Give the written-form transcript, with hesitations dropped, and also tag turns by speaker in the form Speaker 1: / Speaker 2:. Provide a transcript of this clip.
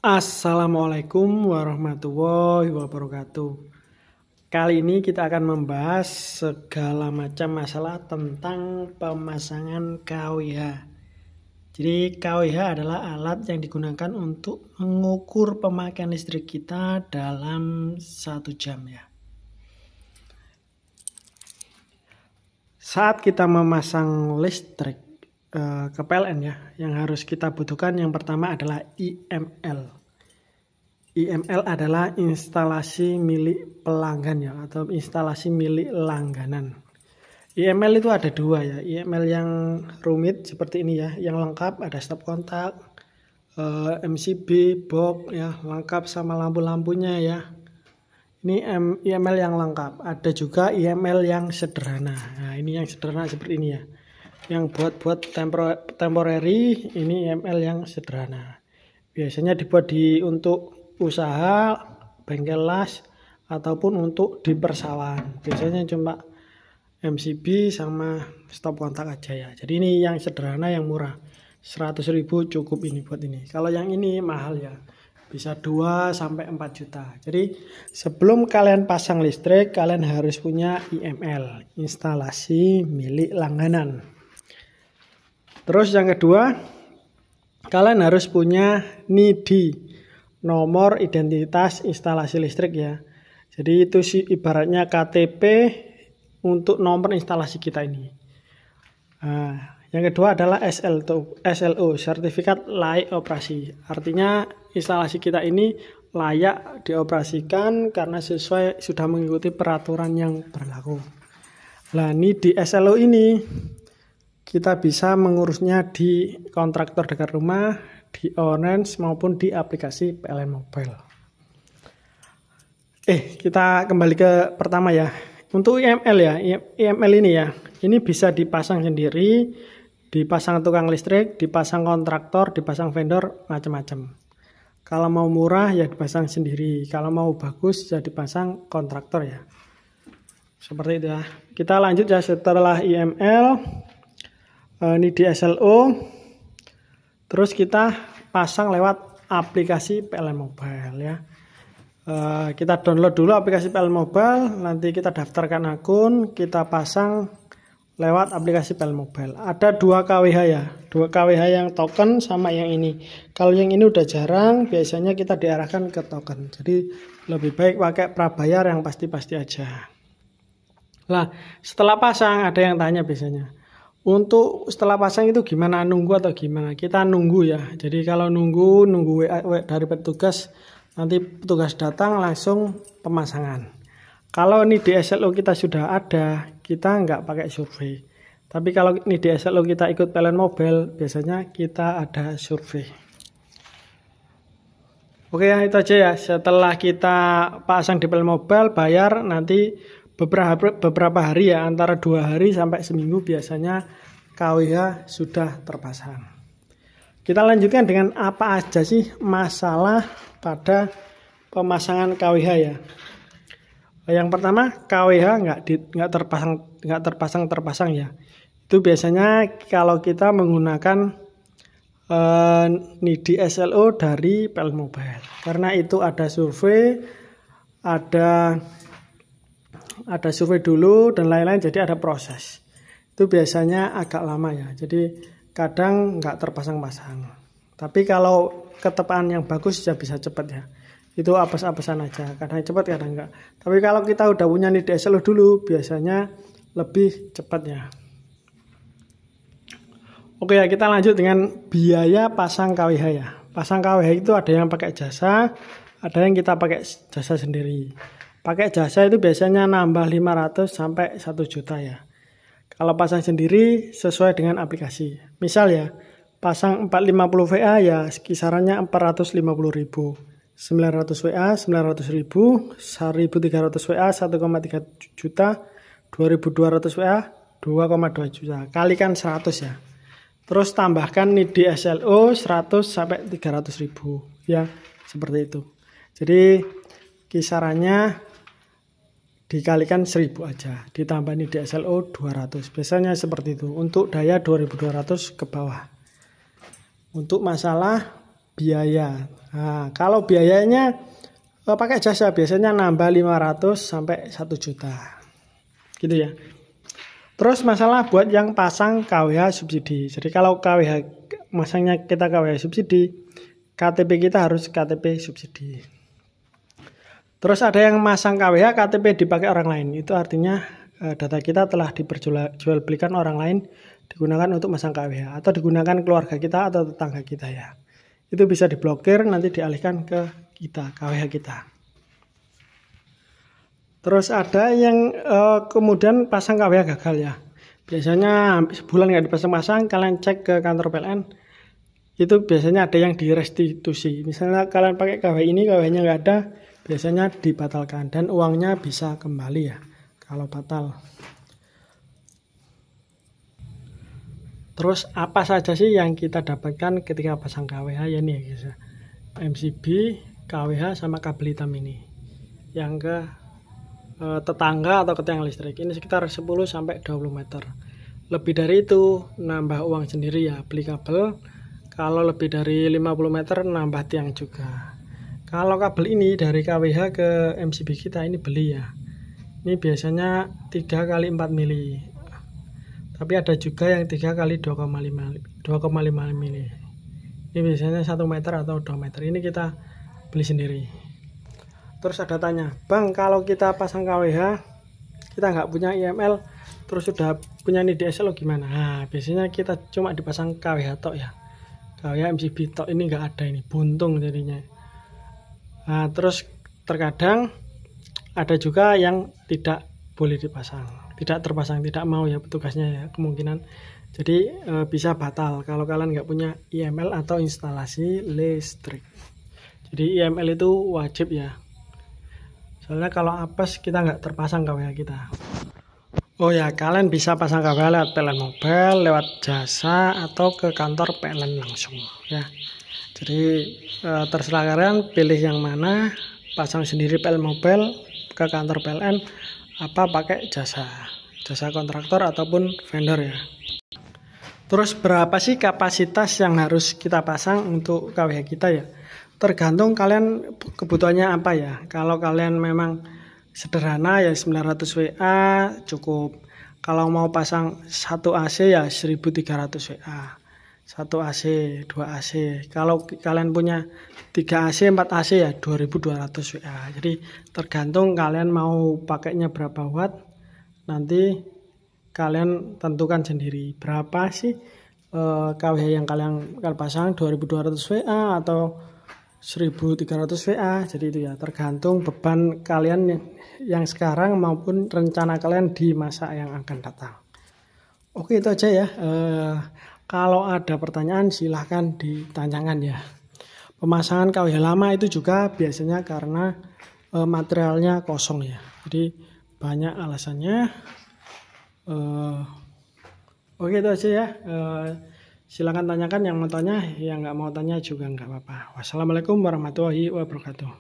Speaker 1: Assalamualaikum warahmatullahi wabarakatuh. Kali ini kita akan membahas segala macam masalah tentang pemasangan KWH. Jadi KWH adalah alat yang digunakan untuk mengukur pemakaian listrik kita dalam 1 jam ya. Saat kita memasang listrik ke PLN ya, yang harus kita butuhkan yang pertama adalah IML. IML adalah instalasi milik pelanggan ya, atau instalasi milik langganan. IML itu ada dua ya, IML yang rumit seperti ini ya, yang lengkap ada stop kontak, MCB, box ya, lengkap sama lampu-lampunya ya. Ini IML yang lengkap. Ada juga IML yang sederhana. Nah, ini yang sederhana seperti ini ya. Yang buat temporary, ini IML yang sederhana. Biasanya dibuat untuk usaha, bengkel las, ataupun untuk di persawahan. Biasanya cuma MCB sama stop kontak aja ya. Jadi ini yang sederhana, yang murah. 100.000 cukup ini buat ini. Kalau yang ini mahal ya. Bisa 2-4 juta. Jadi sebelum kalian pasang listrik, kalian harus punya IML, instalasi milik langganan. Terus yang kedua, kalian harus punya NIDI, nomor identitas instalasi listrik ya. Jadi itu sih ibaratnya KTP untuk nomor instalasi kita ini. Nah, yang kedua adalah SLO, sertifikat layak operasi. Artinya instalasi kita ini layak dioperasikan karena sudah mengikuti peraturan yang berlaku. Nah, ini di SLO ini kita bisa mengurusnya di kontraktor dekat rumah, di Orange maupun di aplikasi PLN Mobile. Kita kembali ke pertama ya. Untuk IML ya, IML ini ya, ini bisa dipasang sendiri, dipasang tukang listrik, dipasang kontraktor, dipasang vendor, macam-macam. Kalau mau murah ya dipasang sendiri, kalau mau bagus ya dipasang kontraktor ya. Seperti itu ya. Kita lanjut ya, setelah IML, ini di SLO, terus kita pasang lewat aplikasi PLN Mobile ya. Kita download dulu aplikasi PLN Mobile, nanti kita daftarkan akun, kita pasang lewat aplikasi PLN Mobile. Ada 2 KWH ya, 2 KWH yang token sama yang ini. Kalau yang ini udah jarang, biasanya kita diarahkan ke token. Jadi lebih baik pakai prabayar yang pasti-pasti aja. Nah, setelah pasang ada yang tanya biasanya, untuk setelah pasang itu gimana, nunggu atau gimana? Kita nunggu ya. Jadi kalau nunggu WA dari petugas, nanti petugas datang langsung pemasangan. Kalau ini di SLO kita sudah ada, kita nggak pakai survei. Tapi kalau ini di SLO kita ikut PLN Mobile, biasanya kita ada survei. Oke ya, itu aja ya. Setelah kita pasang di PLN Mobile, bayar nanti beberapa hari ya, antara 2 hari sampai seminggu biasanya KWH sudah terpasang. Kita lanjutkan dengan apa aja sih masalah pada pemasangan KWH ya. Yang pertama, KWH nggak terpasang ya. Itu biasanya kalau kita menggunakan NIDI SLO dari PLN Mobile. Karena itu ada survei, ada survei dulu dan lain-lain, jadi ada proses. Itu biasanya agak lama ya, jadi kadang nggak terpasang-pasang. Tapi kalau ketepaan yang bagus ya bisa cepat ya. Itu apes-apesan aja, kadang cepat kadang enggak. Tapi kalau kita udah punya NIDI SLO dulu, biasanya lebih cepat ya. Oke ya, kita lanjut dengan biaya pasang KWH ya. Pasang KWH itu ada yang pakai jasa, ada yang kita pakai jasa sendiri. Pakai jasa itu biasanya nambah 500 sampai 1 juta ya. Kalau pasang sendiri sesuai dengan aplikasi. Misal ya, pasang 450 VA ya kisarannya 450.000. 900 WA 900.000, 1.300 WA 1,3 juta, 2.200 WA 2,2 juta. Kalikan 100 ya. Terus tambahkan NIDI SLO 100 sampai 300.000 ya, seperti itu. Jadi kisarannya dikalikan 1000 aja, ditambah NIDI SLO 200. Biasanya seperti itu. Untuk daya 2200 ke bawah. Untuk masalah biaya. Nah, kalau biayanya pakai jasa biasanya nambah 500 sampai 1 juta. Gitu ya. Terus masalah buat yang pasang KWH subsidi. Jadi kalau KWH masangnya kita KWH subsidi, KTP kita harus KTP subsidi. Terus ada yang masang KWH KTP dipakai orang lain. Itu artinya data kita telah diperjualbelikan orang lain, digunakan untuk masang KWH atau digunakan keluarga kita atau tetangga kita ya. Itu bisa diblokir, nanti dialihkan ke kita, KWH kita. Terus ada yang kemudian pasang KWH gagal ya. Biasanya sebulan nggak dipasang-pasang, kalian cek ke kantor PLN, itu biasanya ada yang direstitusi. Misalnya kalian pakai KWH ini, KWH-nya nggak ada, biasanya dibatalkan dan uangnya bisa kembali ya kalau batal. Terus apa saja sih yang kita dapatkan ketika pasang KWH ya nih guys ya. MCB, KWH sama kabel hitam ini. Yang ke tetangga atau ke tiang listrik ini sekitar 10 sampai 20 meter. Lebih dari itu nambah uang sendiri ya, beli kabel. Kalau lebih dari 50 meter nambah tiang juga. Kalau kabel ini dari KWH ke MCB kita ini beli ya. Ini biasanya 3 kali 4 mili. Tapi ada juga yang 3 kali 2,5 mili. Ini biasanya 1 meter atau 2 meter. Ini kita beli sendiri. Terus ada tanya, Bang, kalau kita pasang KWH, kita nggak punya IML, terus sudah punya nih DSL gimana? Nah, biasanya kita cuma dipasang KWH tok ya. KWH MCB tok ini nggak ada, ini buntung jadinya. Nah, terus terkadang ada juga yang tidak boleh dipasang, tidak terpasang, tidak mau ya petugasnya ya kemungkinan. Jadi bisa batal kalau kalian nggak punya IML atau instalasi listrik. Jadi IML itu wajib ya. Soalnya kalau apes kita nggak terpasang KWH kita. Oh ya, kalian bisa pasang KWH lewat PLN Mobile, lewat jasa atau ke kantor PLN langsung ya. Jadi terserah kalian pilih yang mana, pasang sendiri PLN Mobile ke kantor PLN apa pakai jasa kontraktor ataupun vendor ya. Terus berapa sih kapasitas yang harus kita pasang untuk KWH kita ya? Tergantung kalian kebutuhannya apa ya. Kalau kalian memang sederhana ya 900 WA cukup. Kalau mau pasang 1 AC ya 1300 WA. 1 AC, 2 AC. Kalau kalian punya 3 AC, 4 AC ya 2200 WA. Jadi tergantung kalian mau pakainya berapa watt. Nanti kalian tentukan sendiri berapa sih KWH yang kalian pasang, 2200 WA atau 1300 WA. Jadi itu ya tergantung beban kalian yang sekarang maupun rencana kalian di masa yang akan datang. Oke, itu aja ya. Kalau ada pertanyaan silahkan ditanyakan ya. Pemasangan KWH lama itu juga biasanya karena materialnya kosong ya. Jadi banyak alasannya. Oke, itu aja ya. Silakan tanyakan yang mau tanya, yang nggak mau tanya juga nggak apa-apa. Wassalamualaikum warahmatullahi wabarakatuh.